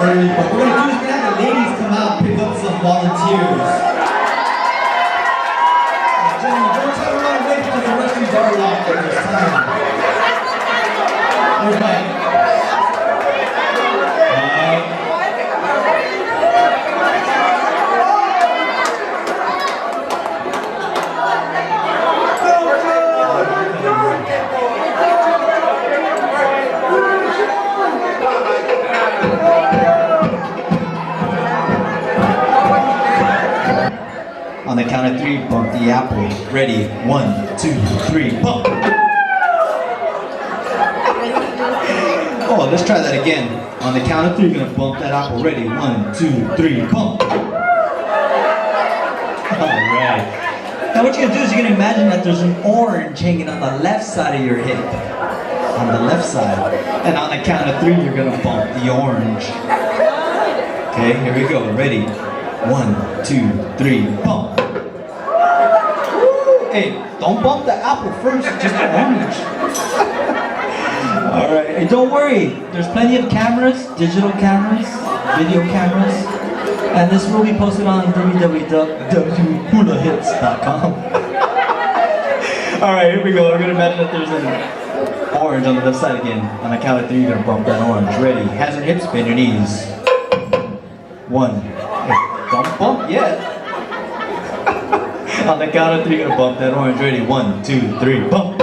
early, but we're going to do is we're going to have the ladies come out and pick up some volunteers. Gentlemen, don't try to run away because the restrooms are locked at this time. There's Mike. On the count of 3, bump the apple. Ready? 1, 2, 3, bump. Oh, let's try that again. On the count of 3, you're gonna bump that apple. Ready? 1, 2, 3, bump. Alright. Now what you're gonna do is you're gonna imagine that there's an orange hanging on the left side of your hip. On the left side. And on the count of 3, you're gonna bump the orange. Okay, here we go. Ready? 1, 2, 3, bump. Hey, don't bump the apple first, just the orange. Alright, and don't worry, there's plenty of cameras, digital cameras, video cameras, and this will be posted on www.hulahits.com. Alright, here we go. We're gonna imagine that there's an orange on the left side again. On the count of 3, you're gonna bump that orange. Ready? Hands on hips, bend your knees. 1. Don't bump yet. On the count of 3, you're gonna bump that orange. Ready? 1, 2, 3, bump.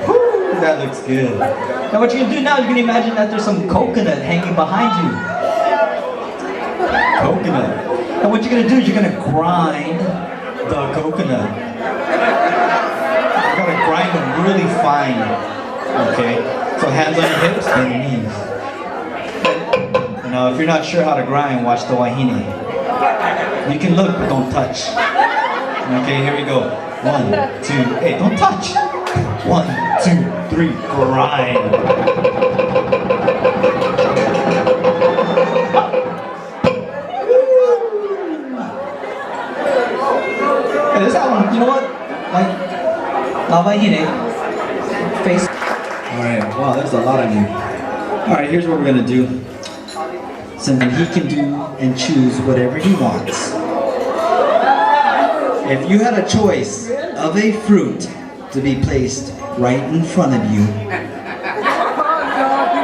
Woo, that looks good. Now what you're gonna do now, you're gonna imagine that there's some coconut hanging behind you. Coconut. And what you're gonna do is you're gonna grind the coconut. You're gonna grind them really fine. Okay? So hands on your hips, bend your knees. Now if you're not sure how to grind, watch the wahine. You can look, but don't touch. Okay, here we go. 1, 2, hey, don't touch. 1, 2, 3, grind. Hey, this album, you know what? Like, wahine, face. Alright, wow, there's a lot of you. Alright, here's what we're gonna do. So then he can do and choose whatever he wants. If you had a choice of a fruit to be placed right in front of you,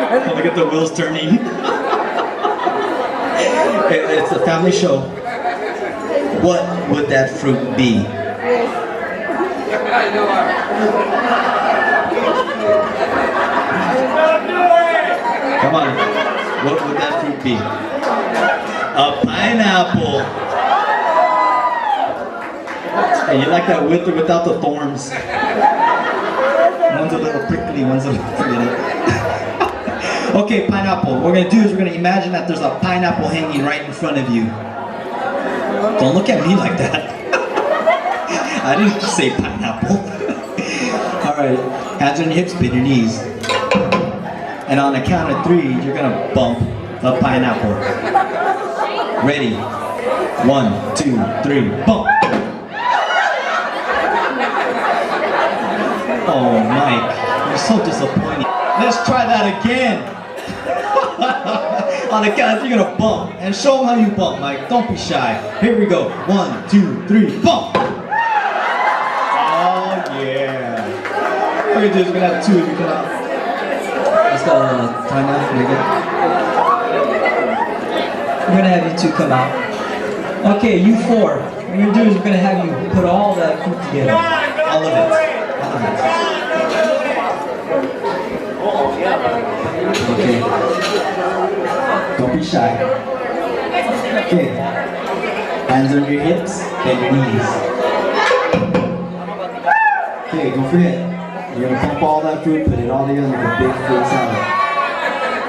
oh, look at the wheels turning. It's a family show. What would that fruit be? Come on. What would that fruit be? A pineapple. Hey, you like that with or without the thorns? One's a little prickly, one's a little pretty. Okay, pineapple. What we're going to do is we're going to imagine that there's a pineapple hanging right in front of you. Don't look at me like that. I didn't say pineapple. Alright, hands on your hips, bend your knees. And on the count of 3, you're going to bump the pineapple. Ready? 1, 2, 3, bump! Oh, Mike, you're so disappointing. Let's try that again. On the count of 3, you're gonna bump. And show them how you bump, Mike. Don't be shy. Here we go. 1, 2, 3, bump! Oh, yeah. What we're gonna do is we're gonna have 2 of you come out. Let's go, time out. We're gonna have you 2 come out. Okay, you 4. What we're gonna do is we're gonna have you put all that fruit together. All of it. All of it. Okay. Don't be shy. Okay. Hands on your hips, bend your knees. Okay, don't forget. You're gonna pump all that fruit, put it all together like a big fruit salad.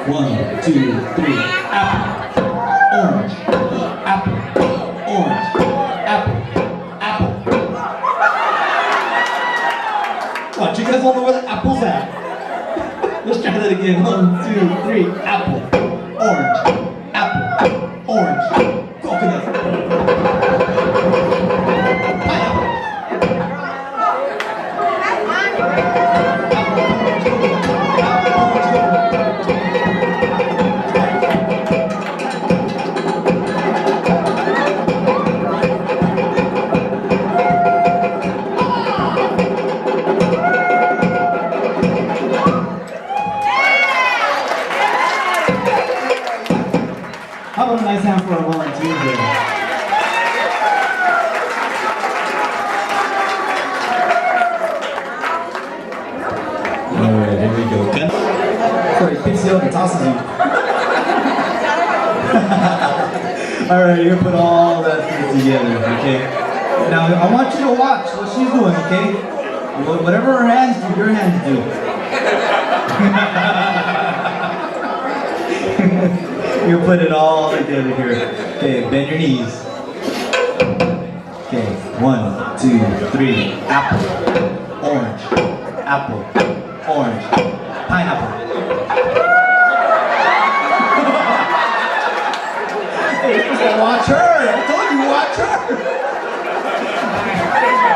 1, 2, 3. Apple. Orange. Apple. Orange. Apple. Apple. Come on, you guys all know where the apple's at. Let's try that again. 1, 2, 3. Apple. Orange. Apple. Orange. Coconut. Pineapple. How about a nice hand for our volunteers there? Alright, here we go. Sorry, picks you up and tosses you. Alright, you're gonna put all that food together, okay? Now, I want you to watch what she's doing, okay? Whatever her hands do, your hands do. You put it all together here. Okay, bend your knees. Okay, 1, 2, 3. Apple, orange, apple, orange, pineapple. Hey, watch her! I told you, watch her!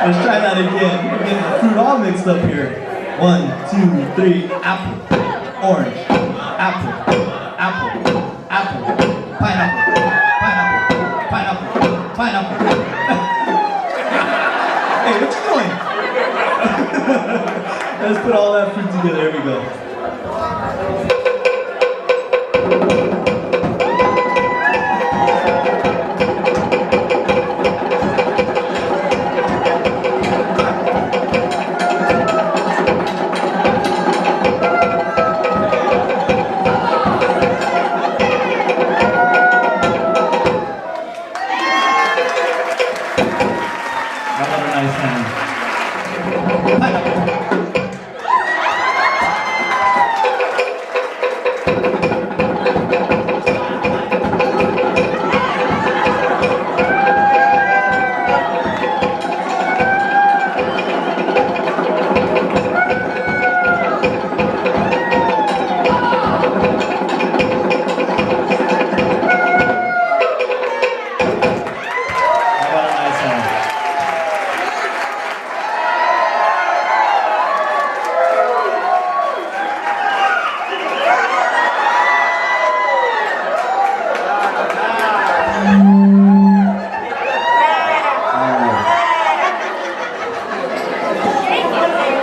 Let's try that again. We're getting the fruit all mixed up here. 1, 2, 3. Apple, orange, apple, apple. Apple, pineapple, pineapple, pineapple, pineapple. Hey, what you doing? Let's put all that fruit together. Here we go.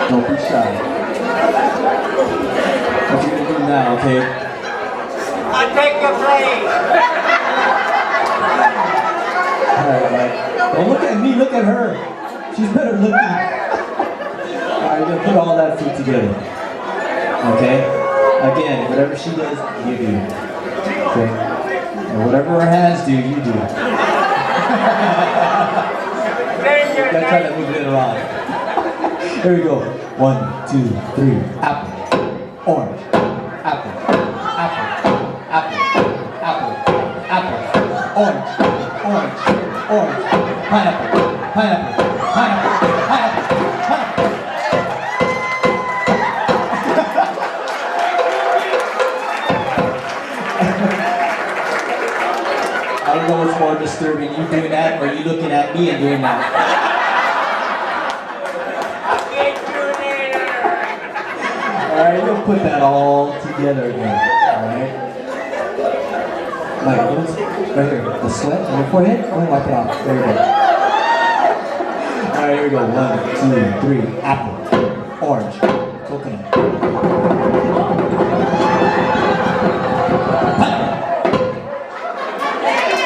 Don't be shy. What you gonna do now, okay? I take the blame. Alright, Mike. Don't look at me, look at her. She's better looking. Alright, you're gonna put all that food together. Okay? Again, whatever she does, you do. Okay? And whatever her hands do, you do. Gotta try to move it around. Here we go. 1, 2, 3. Apple, orange, apple, apple, apple, apple, apple, orange, orange, orange, pineapple, pineapple, pineapple, pineapple, pineapple. I don't know what's more disturbing, you doing that or you looking at me and doing that. Alright, we'll put that all together again. Alright? Mike, right here. The sweat on your forehead. Go ahead, wipe it off. There you go. Alright, here we go. 1, 2, 3. Apple. Orange. Coconut.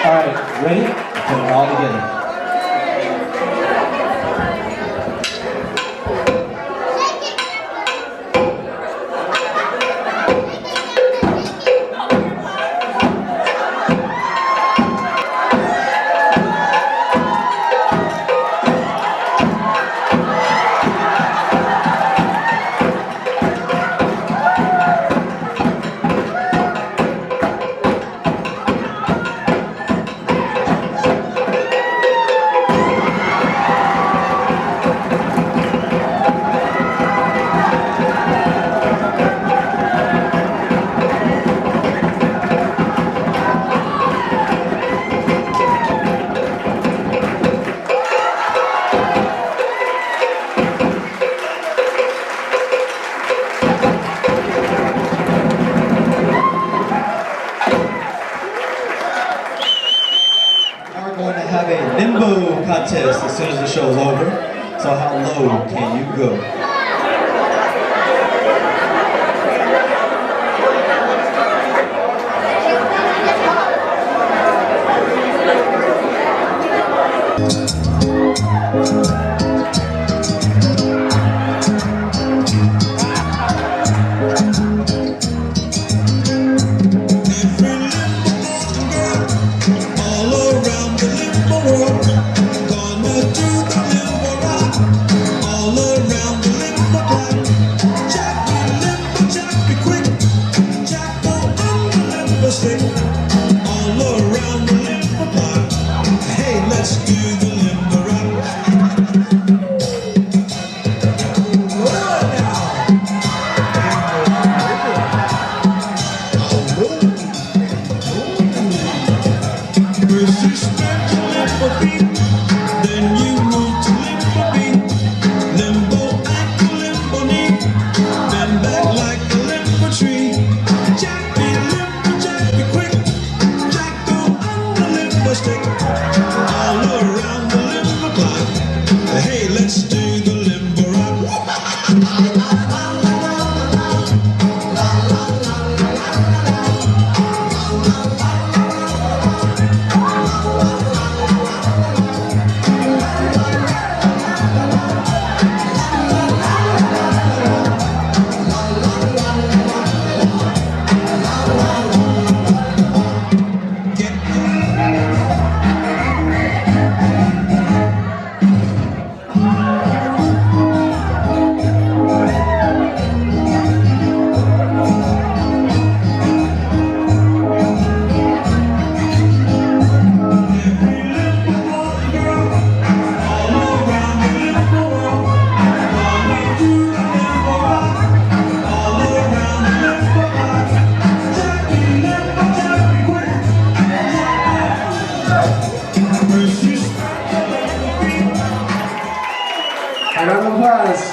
Alright, ready? Put it all together. Have a limbo contest as soon as the show's over. So how low can you go? Round of applause.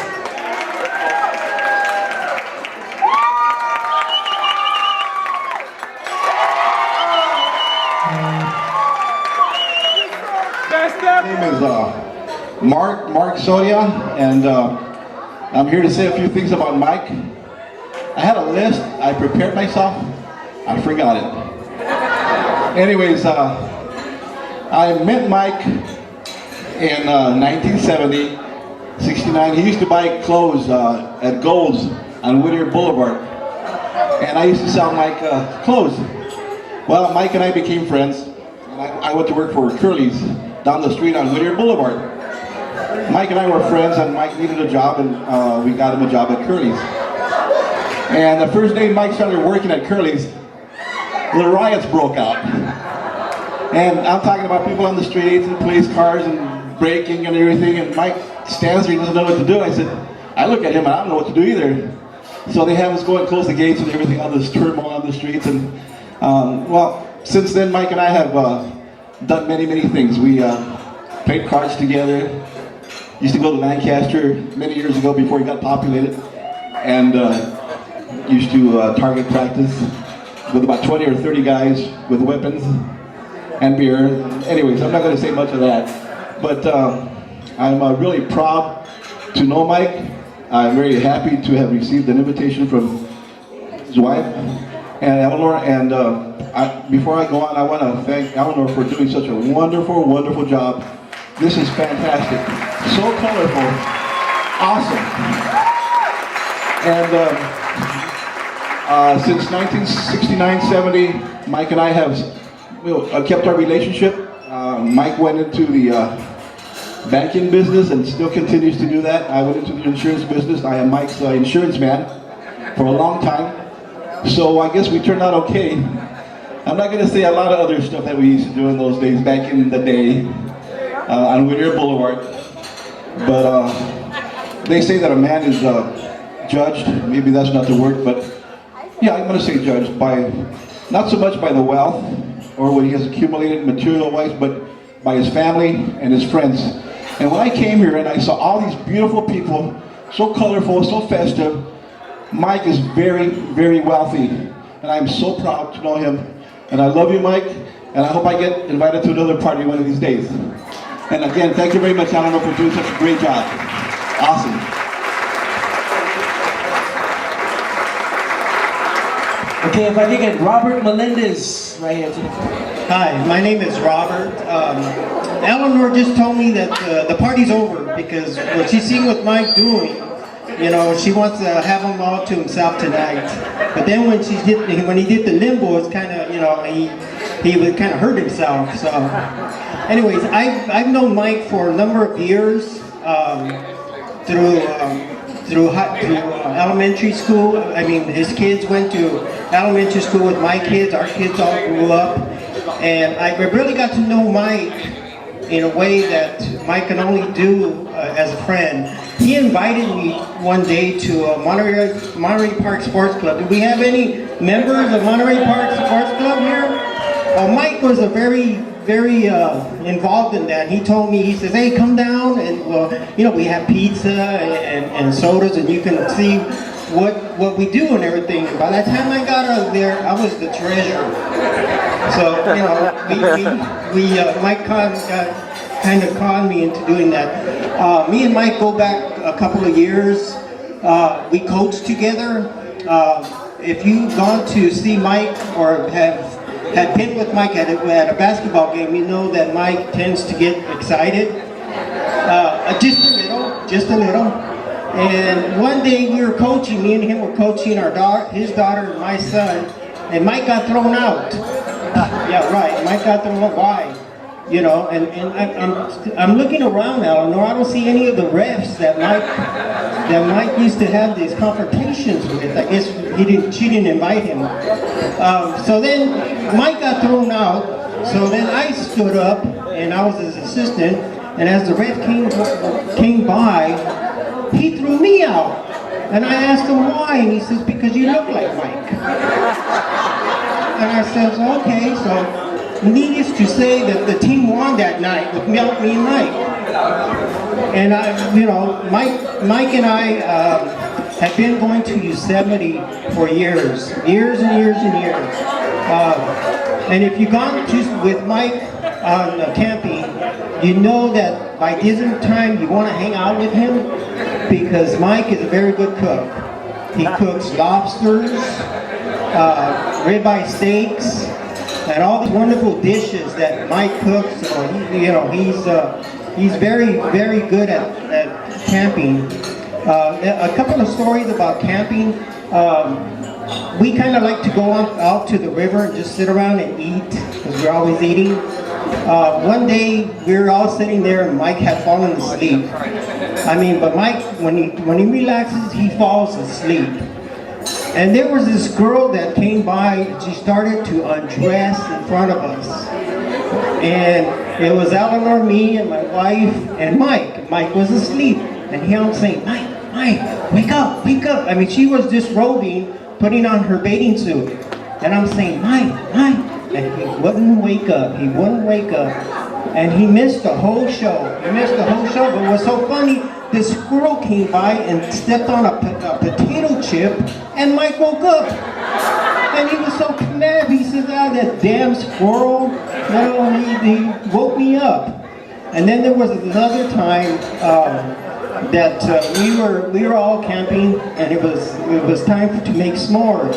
My name is Mark Sodia, and I'm here to say a few things about Mike. I had a list, I prepared myself, I forgot it. Anyways, I met Mike in 1970, 69. He used to buy clothes at Gold's on Whittier Boulevard, and I used to sell Mike clothes. Well, Mike and I became friends, and I went to work for Curly's down the street on Whittier Boulevard. Mike and I were friends, and Mike needed a job, and we got him a job at Curly's. And the first day Mike started working at Curly's, the riots broke out. And I'm talking about people on the streets and police cars and breaking and everything, and Mike stands there, he doesn't know what to do. I look at him and I don't know what to do either. So they have us go and close the gates and everything, all this turmoil on the streets. And well, since then Mike and I have done many, many things. We played cards together. Used to go to Lancaster many years ago before he got populated, and used to target practice with about 20 or 30 guys with weapons and beer. Anyways, I'm not going to say much of that, but I'm really proud to know Mike. I'm very happy to have received an invitation from his wife and Eleanor, and before I go on, I want to thank Eleanor for doing such a wonderful, wonderful job. This is fantastic, so colorful, awesome. And since 1969-70, Mike and I have kept our relationship. Mike went into the banking business and still continues to do that. I went into the insurance business. I am Mike's insurance man for a long time. So I guess we turned out okay. I'm not going to say a lot of other stuff that we used to do in those days, back in the day, on Whittier Boulevard. But they say that a man is judged, maybe that's not the word, but yeah, I'm going to say judged by, not so much by the wealth or what he has accumulated material-wise, but by his family and his friends. And when I came here and I saw all these beautiful people, so colorful, so festive, Mike is very, very wealthy, and I'm so proud to know him. And I love you, Mike, and I hope I get invited to another party one of these days. And again, thank you very much, Eleanor, for doing such a great job. Awesome. Okay, if I could get Robert Melendez right here to the front. Hi, my name is Robert. Eleanor just told me that the party's over because what she's seen with Mike doing, you know, she wants to have him all to himself tonight. But then when he did the limbo, it's kind of, you know, he would kind of hurt himself. So, anyways, I've known Mike for a number of years through elementary school. I mean, his kids went to elementary school with my kids. Our kids all grew up, and I really got to know Mike in a way that Mike can only do as a friend. He invited me one day to Monterey Park Sports Club. Do we have any members of Monterey Park Sports Club here? Mike was a very involved in that. He told me, he says, hey, come down and, well, you know, we have pizza and sodas and you can see what we do and everything. And by the time I got out there, I was the treasurer. So, you know, Mike kind of conned me into doing that. Me and Mike go back a couple of years. We coached together. If you've gone to see Mike or had been with Mike at a basketball game, you know that Mike tends to get excited. Just a little. And one day we were coaching, me and him were coaching his daughter and my son, and Mike got thrown out. Yeah, right, Mike got thrown out. Why? You know, and I'm looking around now, Eleanor, I don't see any of the refs that Mike used to have these confrontations with. I guess she didn't invite him. So then Mike got thrown out. So then I stood up, and I was his assistant. And as the ref came by, he threw me out. And I asked him why, and he says, because you look like Mike. And I says, okay. So needless to say that the team won that night with me and Mike. And Mike and I have been going to Yosemite for years and years. And if you've gone with Mike on camping, you know that by dinner time you want to hang out with him because Mike is a very good cook. He cooks lobsters, ribeye steaks, and all these wonderful dishes that Mike cooks. He's very, very good at camping. A couple of stories about camping. We kind of like to go out to the river and just sit around and eat because we're always eating. One day we were all sitting there and Mike had fallen asleep. But Mike, when he relaxes, he falls asleep. And there was this girl that came by and she started to undress in front of us. And it was Eleanor, me, and my wife, and Mike. Mike was asleep. And here I'm saying, Mike, wake up. She was disrobing, putting on her bathing suit. And I'm saying, Mike, and he wouldn't wake up. He wouldn't wake up. And he missed the whole show. He missed the whole show. But what was so funny, this squirrel came by and stepped on a potato chip, and Mike woke up. And he was so mad. He says, "Ah, that damn squirrel." He woke me up. And then there was another time that we were all camping, and it was time to make s'mores.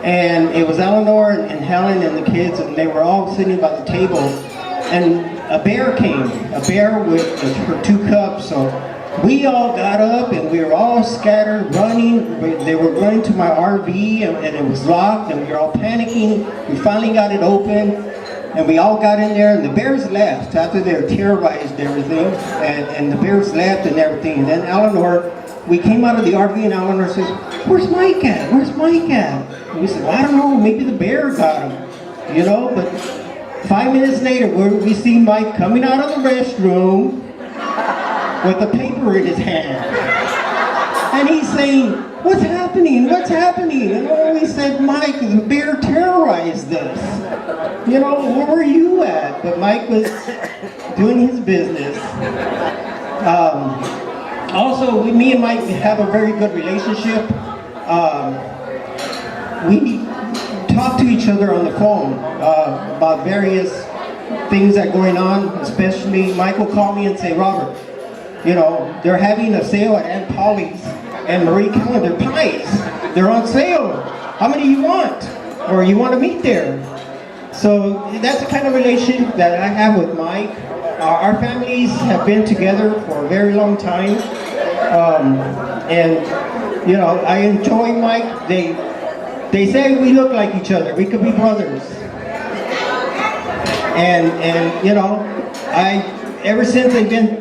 And it was Eleanor and Helen and the kids, and they were all sitting by the table. And a bear came, a bear with her 2 cubs. So we all got up and we were all scattered, running. They were running to my RV and it was locked, and we were all panicking. We finally got it open, and we all got in there, and the bears left after they terrorized everything. And the bears left and everything. And then Eleanor, we came out of the RV, and Eleanor says, "Where's Mike at? Where's Mike at?" And we said, "Well, I don't know, maybe the bear got him." But 5 minutes later, we see Mike coming out of the restroom with a paper in his hand. And he's saying, "What's happening? What's happening?" And we said, "Mike, the bear terrorized us. Where were you at?" But Mike was doing his business. Also, me and Mike have a very good relationship. We talk to each other on the phone about various things that are going on. Especially, Mike will call me and say, "Robert, they're having a sale at Aunt Polly's and Marie Calendar pies. They're on sale. How many you want? Or you want to meet there?" So that's the kind of relationship that I have with Mike. Our families have been together for a very long time. I enjoy Mike. They say we look like each other. We could be brothers. And ever since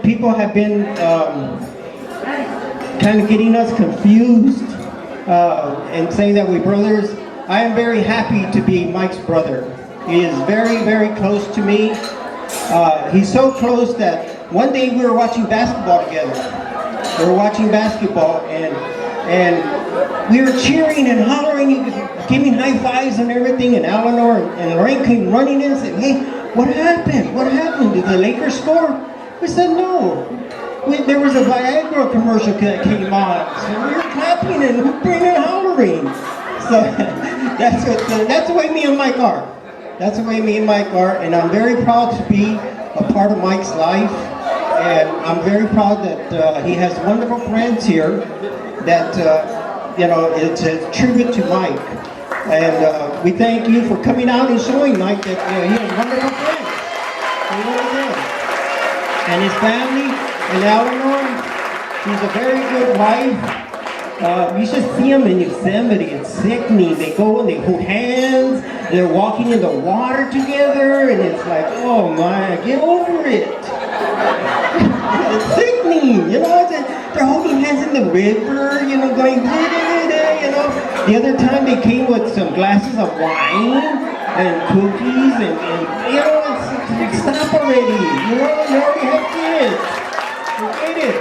people have been kind of getting us confused and saying that we're brothers. I am very happy to be Mike's brother. He is very, very close to me. He's so close that one day we were watching basketball together. We were watching basketball, and we were cheering and hollering, giving high fives and everything. And Eleanor and Lorraine came running in and said, "Hey, what happened? What happened? Did the Lakers score?" We said, "No. There was a Viagra commercial that came on." So we were clapping and hooping and hollering. So that's the way me and Mike are. That's the way me and Mike are, and I'm very proud to be a part of Mike's life. And I'm very proud that he has wonderful friends here that, it's a tribute to Mike. And we thank you for coming out and showing Mike that he has wonderful friends. He really does. And his family, and Eleanor, she's a very good wife. You should see them in Yosemite. It's sickening. They go and they hold hands. They're walking in the water together, and it's like, oh my, get over it. It's sickening, they're holding hands in the river, going, The other time they came with some glasses of wine and cookies, and it's stop already, you already have kids. Forget it.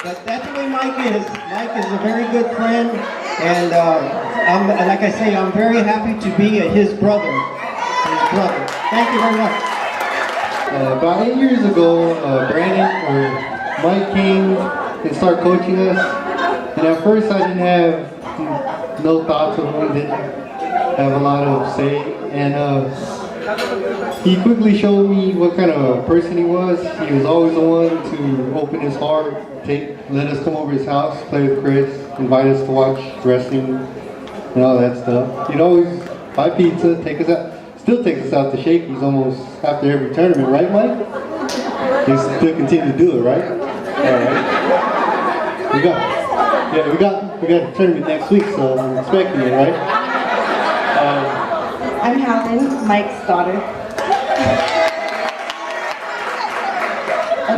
But that's the way Mike is. Mike is a very good friend, and like I say, I'm very happy to be his brother. Thank you very much. About 8 years ago, Brandon or Mike came and started coaching us, and at first I didn't have no thoughts of him, didn't have a lot of say, and he quickly showed me what kind of person he was. He was always the one to open his heart, let us come over his house, play with Chris, invite us to watch wrestling and all that stuff. He'd always buy pizza, still takes us out to Shakey's almost after every tournament, right, Mike? He still continue to do it, right? All right. We got a tournament next week, so I'm expecting it, right? I'm Helen, Mike's daughter.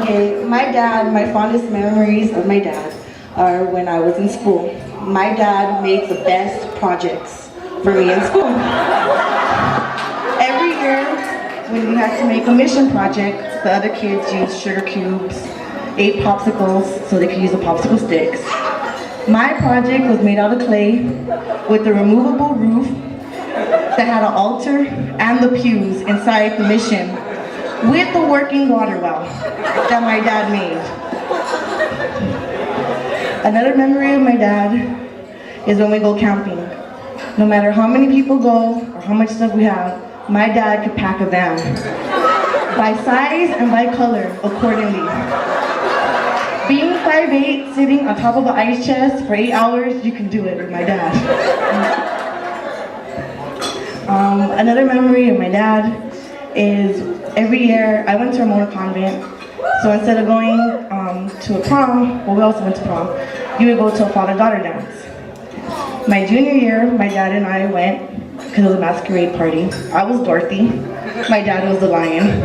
Okay, my fondest memories of my dad are when I was in school. My dad made the best projects for me in school. Every year, when we had to make a mission project, the other kids used sugar cubes, ate popsicles so they could use the popsicle sticks. My project was made out of clay with a removable roof that had an altar and the pews inside the mission with the working water well that my dad made. Another memory of my dad is when we go camping. No matter how many people go or how much stuff we have, my dad could pack a van by size and by color accordingly. Being 5'8", sitting on top of an ice chest for 8 hours, you can do it with my dad. Another memory of my dad is every year I went to a Mona convent. So instead of going to a prom, well, we also went to prom, you would go to a father-daughter dance. My junior year, my dad and I went because it was a masquerade party. I was Dorothy. My dad was the lion.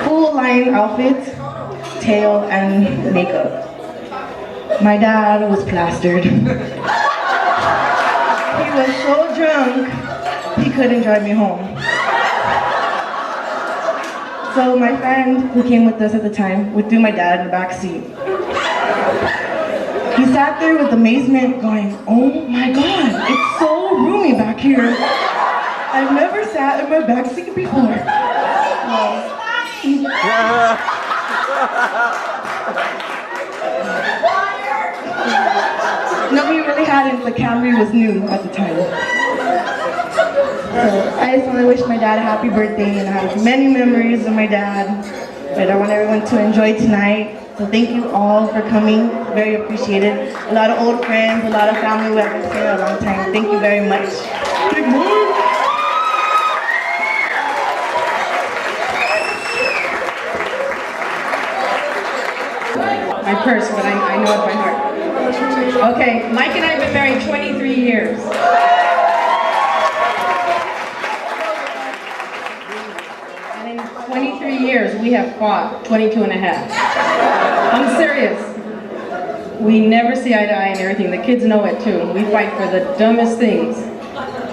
Full lion outfit, tail, and makeup. My dad was plastered. He was so drunk, he couldn't drive me home. So my friend who came with us at the time threw my dad in the back seat. He sat there with amazement going, "Oh my God, it's so roomy back here. I've never sat in my back seat before." No, he really hadn't. The Camry was new at the time. So I just want to wish my dad a happy birthday, and I have many memories of my dad that I want everyone to enjoy tonight. So thank you all for coming, very appreciated. A lot of old friends, a lot of family who haven't seen in a long time. Thank you very much. Big move! My purse, but I know it by heart. Okay, Mike and I have been married 23 years. And in 23 years, we have fought 22 and a half. I'm serious. We never see eye to eye in everything. The kids know it too. We fight for the dumbest things.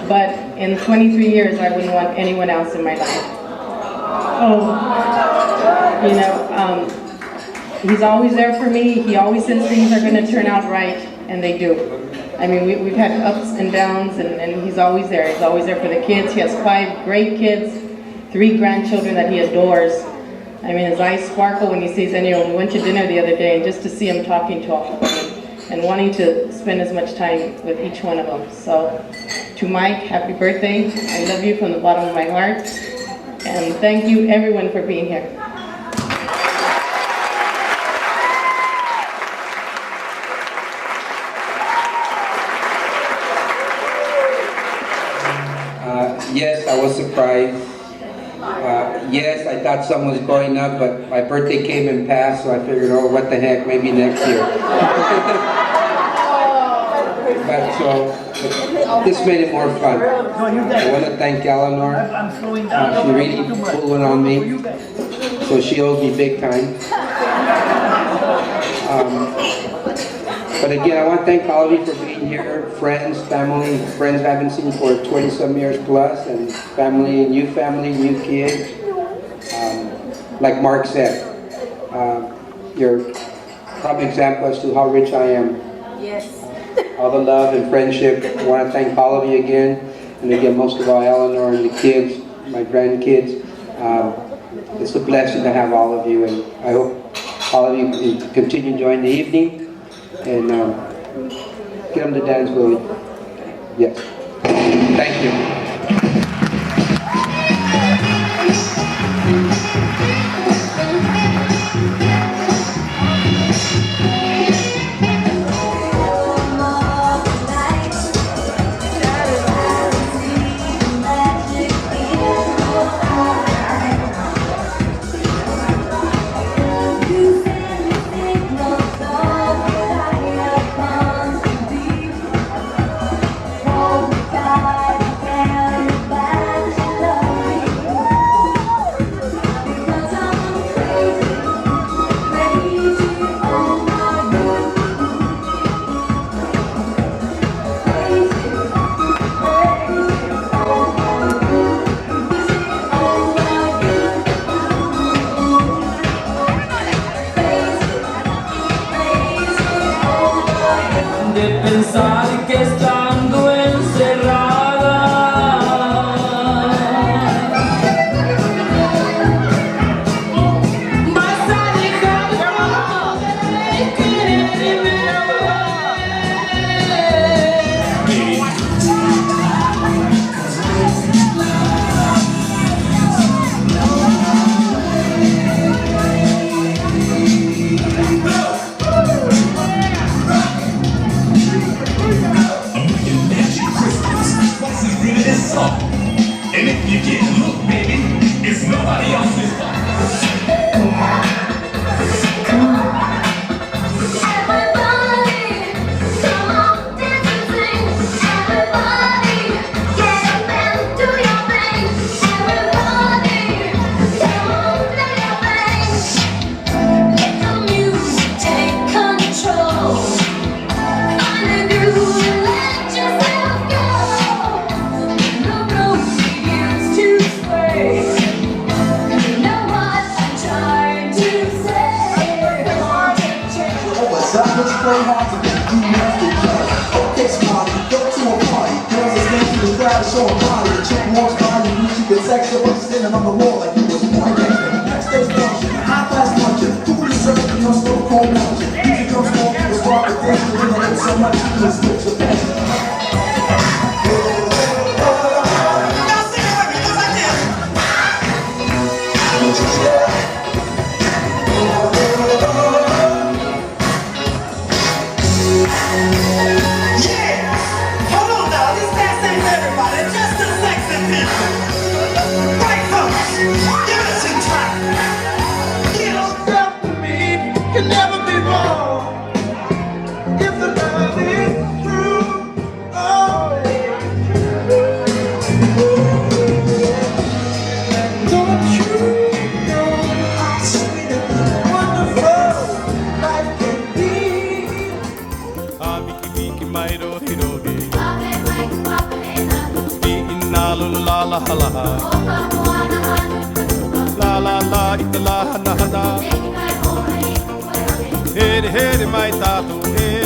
But in 23 years, I wouldn't want anyone else in my life. Oh, you know, he's always there for me. He always says things are going to turn out right, and they do. I mean, we've had ups and downs, and he's always there. He's always there for the kids. He has 5 great kids, 3 grandchildren that he adores. I mean, his eyes sparkle when he sees anyone. We went to dinner the other day, and just to see him talking to all of them and wanting to spend as much time with each one of them. So, to Mike, happy birthday. I love you from the bottom of my heart. And thank you, everyone, for being here. Yes, I was surprised. Yes, I thought someone was going up, but my birthday came and passed, so I figured, oh, what the heck, maybe next year. But so, this made it more fun. I want to thank Eleanor. She really pulled one on me, so she owes me big time. But again, I want to thank all of you for being here, friends, family, friends I haven't seen for 20-some years plus, and family, new kids. Like Mark said, you're a prime example as to how rich I am. Yes. All the love and friendship. I want to thank all of you again, and again, most of all, Eleanor and the kids, my grandkids. It's a blessing to have all of you, and I hope all of you continue enjoying the evening. And get them to dance, Willie. Yes. Thank you. Yeah. And if you get hooked, baby, it's nobody else's fault. Play hard to get you nothing done. Okay, Smiley, go to a party. Girls are standing to the crowd, show a body. The chick walks by, you wish you could sex her, but standing on the wall like you was born gangster. Backstage function, high class luncheon, food is served, you know, still cold luncheon. Music comes on, you spark the thing, you know, so much you can switch your passion. La la la, itala hana hana. Hey hey, my tattoo.